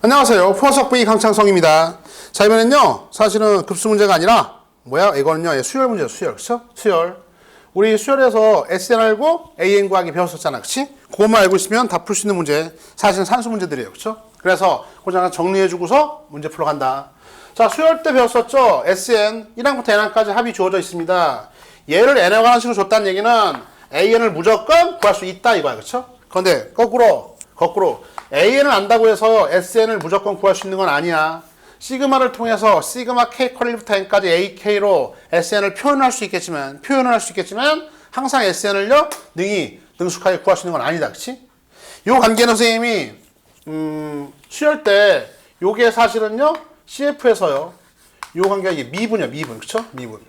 안녕하세요. 포석 V 강창성입니다. 자, 이번엔요, 사실은 급수 문제가 아니라, 이거는요, 수열 문제예요, 수열. 그쵸? 수열. 우리 수열에서 SN 알고 AN 구하기 배웠었잖아. 그치? 그것만 알고 있으면 다 풀 수 있는 문제. 사실은 산수 문제들이에요. 그쵸? 그래서, 그거 잠깐 정리해주고서 문제 풀어간다. 자, 수열 때 배웠었죠? SN, 1항부터 N항까지 합이 주어져 있습니다. 얘를 N에 관한 식으로 줬다는 얘기는 AN을 무조건 구할 수 있다, 이거야. 그쵸? 그런데, 거꾸로. AN을 안다고 해서 SN을 무조건 구할 수 있는 건 아니야. 시그마를 통해서 시그마 K 컬리부터 N까지 AK로 SN을 표현할 수 있겠지만 항상 SN을요 능숙하게 구할 수 있는 건 아니다. 그치? 요 관계는 선생님이 수열 때 요게 사실은요 CF에서요 요 관계가 이게 미분. 그쵸? 미분.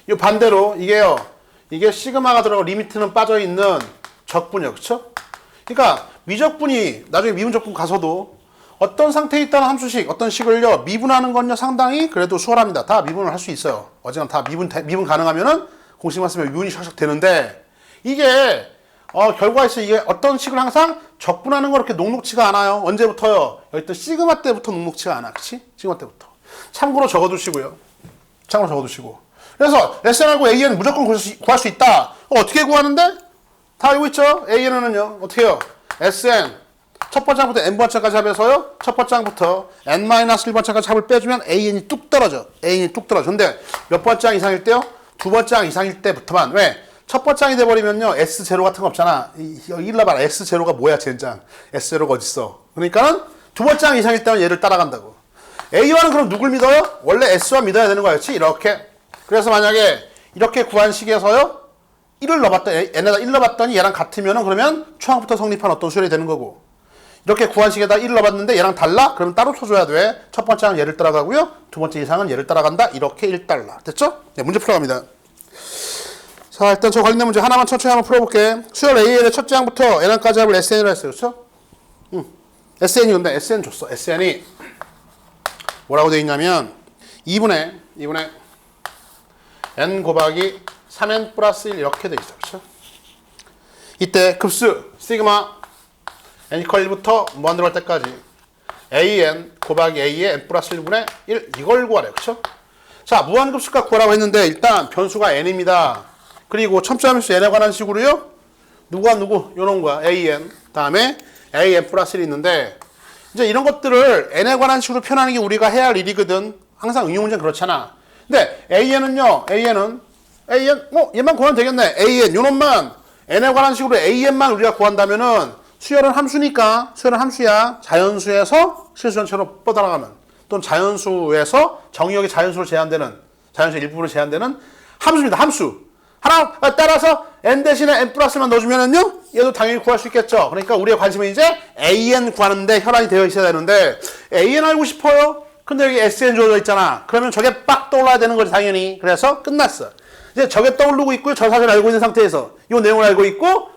요 반대로 이게 시그마가 들어가고 리미트는 빠져있는 적분이요. 그쵸? 그러니까 미적분이 나중에 미분적분 가서도 어떤 상태에 있다는 함수식, 어떤 식을요 미분하는 건요 상당히 그래도 수월합니다. 다 미분을 할 수 있어요. 어쨌든 다 미분 가능하면은 공식만 쓰면 미분이 샥샥 되는데 이게 결과가 있어 이게 어떤 식을 항상 적분하는 거 그렇게 녹록치가 않아요. 언제부터요? 여기 또 시그마 때부터 녹록치가 않아, 그치? 시그마 때부터. 참고로 적어두시고요. 그래서 SN하고 AN 무조건 구할 수 있다. 어떻게 구하는데? 다 알고 있죠? AN은요 어떻게 해요? SN 첫 번째 항부터 N번째까지 합해서요 첫 번째 항부터 N-1번째까지 합을 빼주면 AN이 뚝 떨어져. 근데 몇 번째 항 이상일 때요? 두 번째 항 이상일 때부터만. 왜? 첫 번째 항이 돼버리면요 S0 같은 거 없잖아. 여기 일러봐라. S0가 뭐야 젠장. S0가 어딨어. 그러니까는 두 번째 항 이상일 때는 얘를 따라간다고. A1은 그럼 누굴 믿어요? 원래 S1 믿어야 되는 거야. 그렇지? 이렇게. 그래서 만약에 이렇게 구한 식에서요 1을 넣어봤더니 N에다 1 넣어봤더니 얘랑 같으면은 그러면 초항부터 성립한 어떤 수열이 되는 거고, 이렇게 구한 식에다 1을 넣어봤는데 얘랑 달라? 그러면 따로 쳐줘야 돼. 첫 번째 항은 얘를 따라가고요 두 번째 이상은 얘를 따라간다. 이렇게 1달러. 됐죠? 네, 문제 풀어갑니다. 자, 일단 저 관련된 문제 하나만 천천히 한번 풀어볼게. 수열 AN의 첫째 항부터 N항까지 합을 SN이라 했어요. 그렇죠? SN이 근데 SN 줬어. SN이 뭐라고 돼 있냐면 2분의 N 곱하기 3N 플러스 1 이렇게 돼 있어. 그렇죠? 이때 급수 시그마 N 이퀄 1부터 무한대로 할 때까지 AN 곱하기 A의 N 플러스 1분의 1 이걸 구하래요. 그렇죠? 자, 무한급수값 구하라고 했는데 일단 변수가 N입니다. 그리고 첨자함수 N에 관한 식으로요 요런 거야. AN 다음에 AN 플러스 1이 있는데 이제 이런 것들을 N에 관한 식으로 표현하는 게 우리가 해야 할 일이거든. 항상 응용 문제는 그렇잖아. 근데 AN은요 얘만 구하면 되겠네. AN 요놈만 N에 관한 식으로 AN만 우리가 구한다면은 수열은 함수니까 수열은 함수야. 자연수에서 실수전체로 뻗어나가는 또는 자연수에서 정의역이 자연수로 제한되는 자연수의 일부분으로 제한되는 함수입니다. 함수 하나 따라서 N 대신에 N 플러스만 넣어주면은요 얘도 당연히 구할 수 있겠죠. 그러니까 우리의 관심은 이제 AN 구하는데 혈안이 되어 있어야 되는데 AN 알고 싶어요. 근데 여기 SN 주어져 있잖아. 그러면 저게 빡 떠올라야 되는 거지 당연히. 그래서 끝났어. 이제 저게 떠오르고 있고요. 저 사실 알고 있는 상태에서 이 내용을 알고 있고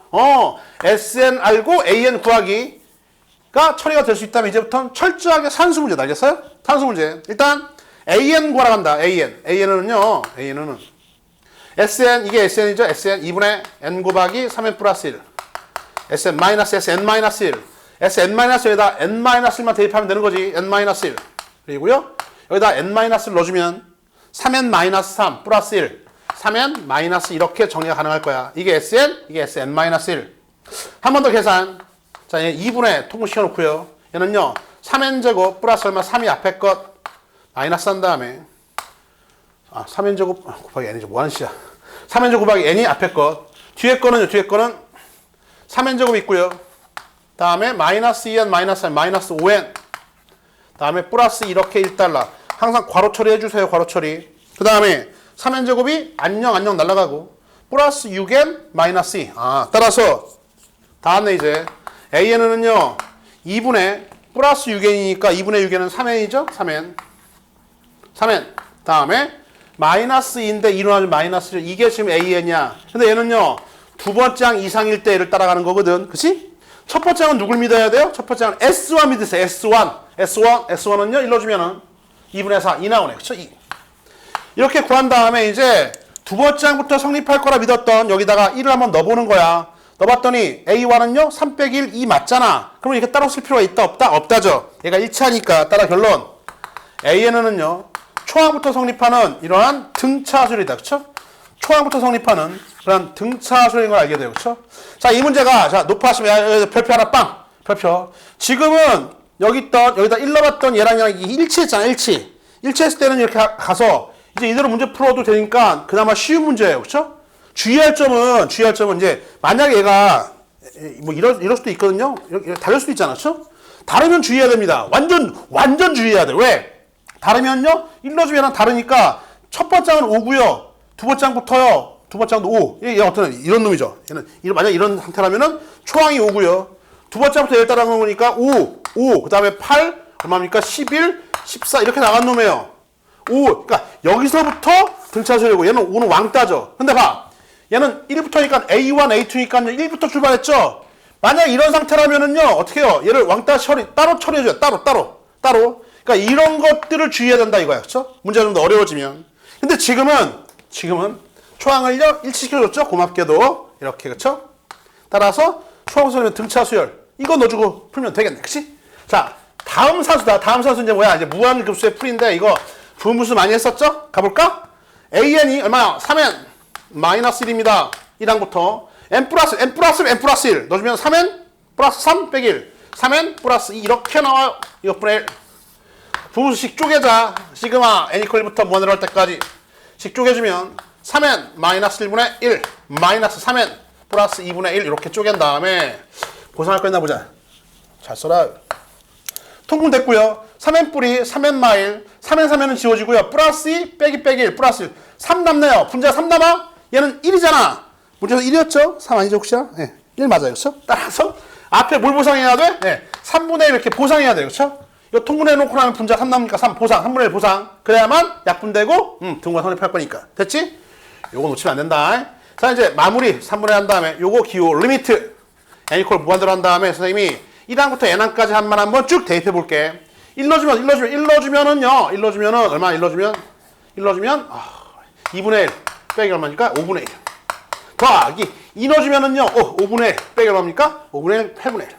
SN 알고 AN 구하기가 처리가 될 수 있다면 이제부터는 철저하게 산수 문제다. 알겠어요? 산수 문제. 일단 AN 구하러 간다. AN은요 SN 이게 SN이죠. SN 2분의 N 곱하기 3N 플러스 1 SN 마이너스 SN-1 SN-1에다 N-1만 대입하면 되는 거지. N-1 그리고요 여기다 N-를 넣어주면 3N-3 플러스 1 3N- 이렇게 정리가 가능할 거야. 이게 SN, 이게 SN-1. 한 번 더 계산. 자, 얘 2분의 통분 시켜놓고요. 얘는요, 3N제곱 플러스 얼마 3이 앞에 것 마이너스 한 다음에 3N제곱 곱하기 N이죠. 뭐하는 시야. 3N제곱 곱하기 N이 앞에 것. 뒤에 거는 3N제곱 있고요. 다음에 마이너스 2N, 마이너스 5N. 다음에 플러스 이렇게 1달러. 항상 괄호 처리해주세요. 괄호 처리. 그 다음에 3N제곱이 안녕 날아가고 플러스 6N 마이너스 2. 따라서 다음에 이제 AN은요 2분의 플러스 6N이니까 2분의 6N은 3N이죠? 3N 다음에 마이너스 2인데 2로 하면 마이너스 1. 이게 지금 AN이야. 근데 얘는요 두 번째 항 이상일 때 얘를 따라가는 거거든. 그치? 첫 번째 항은 누굴 믿어야 돼요? 첫 번째 항은 S1 믿으세요. S1은요 일러주면은 2분의 4 2 나오네. 그쵸? 2. 이렇게 구한 다음에 이제 두 번째 항부터 성립할 거라 믿었던 여기다가 1을 한번 넣어보는 거야. 넣어봤더니 A1은요 3 빼기 1, 2 맞잖아. 그럼 이렇게 따로 쓸 필요가 있다 없다? 없다죠. 얘가 1차니까 따라 결론 AN은요 초항부터 성립하는 이러한 등차수열이다. 그쵸? 초항부터 성립하는 그런 등차수열인 걸 알게 돼요. 그쵸? 자, 이 문제가 자 높아하시면 별표 하나 빵! 별표. 지금은 여기다 1 넣어봤던 얘랑 일치했잖아. 일치했을 때는 이렇게 가서 이제 이대로 문제 풀어도 되니까 그나마 쉬운 문제예요. 그쵸? 주의할 점은 이제 만약에 얘가 뭐 이럴 수도 있거든요. 이렇게 다를 수도 있잖아. 그쵸? 다르면 주의해야 됩니다. 완전 주의해야 돼. 왜? 다르면요 1 넣어주면 다르니까 첫 번째는 5고요. 두 번째부터요. 두 번째도 5. 얘 어떤 이런 놈이죠. 얘는 만약 이런 상태라면은 초항이 5고요. 두 번째부터 얘를 따라가는 거니까 5. 그다음에 8 얼마입니까? 11, 14 이렇게 나간 놈이에요. 5. 그러니까 여기서부터 등차수열이고 얘는 5는 왕따죠. 근데 봐. 얘는 1부터니까 A1, A2니까 1부터 출발했죠. 만약 이런 상태라면은요. 어떻게 해요? 얘를 왕따 따로 처리해줘요. 따로. 그러니까 이런 것들을 주의해야 된다 이거야. 그렇죠? 문제가 좀 더 어려워지면. 근데 지금은 초항을요 일치시켜줬죠. 고맙게도 이렇게. 그렇죠? 따라서 초항수열이면 등차수열 이거 넣어주고 풀면 되겠네. 그렇지? 자, 다음 사수다. 다음 사수 이제 뭐야? 이제 무한급수의 풀인데 이거 부분분수 많이 했었죠? 가볼까? AN이 얼마야? 3N 마이너스 1입니다. 1항부터 N 플러스 1 넣어주면 3N 플러스 3 빼기 1 3N 플러스 2 이렇게 나와요. 이것분의 1 부분수식 쪼개자. 시그마 N 이퀄부터 무한으로 할 때까지 식 쪼개주면 3N 마이너스 1분의 1 마이너스 3N 플러스 2분의 1 이렇게 쪼갠 다음에 보상할 거 있나 보자. 잘 써라. 통분 됐고요. 3N 뿌리 3N 마일 3N은 지워지고요. 플러스 2 빼기 1 플러스 1 3 남네요. 분자 3 남아? 얘는 1이잖아. 문제에서 1이었죠? 3 아니죠 혹시? 네, 1 맞아요. 그렇죠? 따라서 앞에 뭘 보상해야 돼? 네, 3분의 1 이렇게 보상해야 돼요. 그렇죠? 이거 통분해 놓고 나면 분자 3 남으니까 3 보상, 3분의 1 보상. 그래야만 약분되고 등과 성립할 거니까. 됐지? 요거 놓치면 안 된다. 자, 이제 마무리 3분의 1 한 다음에 요거 기호 리미트 N 이퀄 무한대로 한 다음에 선생님이 1항부터 N항까지 한번 한번 쭉 대입해 볼게. 1 넣어주면은요. 1 넣어주면은 얼마? 1 넣어주면 2분의 1 빼기 얼마니까? 5분의 1 더하기 2 넣어주면은요. 5분의 1 빼기 얼마입니까? 5분의 1 8분의 1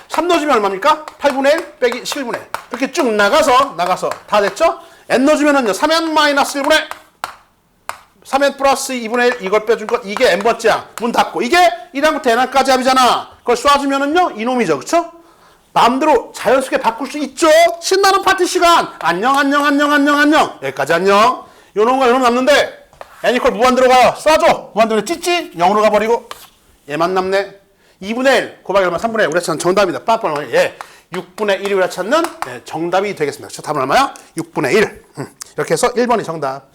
3 넣어주면 얼마입니까? 8분의 1 빼기 11분의 1 이렇게 쭉 나가서 다 됐죠? N 넣어주면은요. 3N 마이너스 1분의 3N 플러스 2분의 1 이걸 빼준 것 이게 N번째야. 문 닫고 이게 1항부터 N항까지 합이잖아. 그걸 쏴주면은요. 이놈이죠. 그쵸? 마음대로 자연스럽게 바꿀 수 있죠? 신나는 파티 시간! 안녕. 여기까지 안녕. 요놈과 요놈 남는데 N 이퀄 무한대로 가요. 쏴줘. 무한대로 찌찌 0으로 가버리고 얘만 남네. 2분의 1 곱하기 얼마? 3분의 1 우리가 찾는 정답이다. 빠빠로 예. 6분의 1이 우리가 찾는 정답이 되겠습니다. 그쵸? 답은 얼마야? 6분의 1. 이렇게 해서 1번이 정답.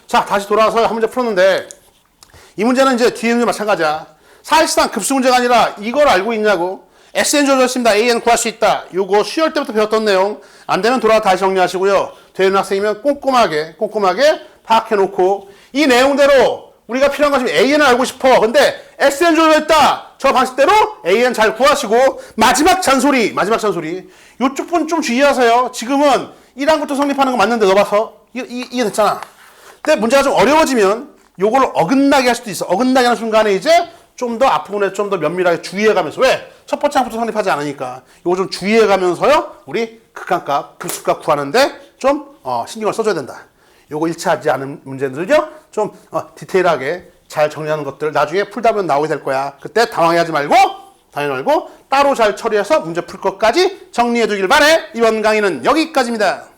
자, 다시 돌아와서 한 문제 풀었는데 이 문제는 이제 뒤에 문제 마찬가지야. 사실상 급수 문제가 아니라 이걸 알고 있냐고. SN 조절했습니다. AN 구할 수 있다. 요거 수열 때부터 배웠던 내용. 안 되면 돌아와 다시 정리하시고요. 되는 학생이면 꼼꼼하게 파악해놓고 이 내용대로 우리가 필요한 것이면 AN을 알고 싶어. 근데 SN 조절했다. 저 방식대로 AN 잘 구하시고 마지막 잔소리. 요쪽 분 좀 주의하세요. 지금은 1항부터 성립하는 거 맞는데 넣어봐서 이게 됐잖아. 근데 문제가 좀 어려워지면 요걸 어긋나게 할 수도 있어. 어긋나게 하는 순간에 이제 좀 더 앞부분에 좀 더 면밀하게 주의해가면서 왜? 첫 번째 항부터 성립하지 않으니까 요거 좀 주의해가면서요. 우리 극한값, 급수값 구하는데 좀 신경을 써줘야 된다. 요거 일치하지 않은 문제들은요. 좀 디테일하게 잘 정리하는 것들 나중에 풀다 보면 나오게 될 거야. 그때 당황하지 말고 따로 잘 처리해서 문제 풀 것까지 정리해 두길 바래. 이번 강의는 여기까지입니다.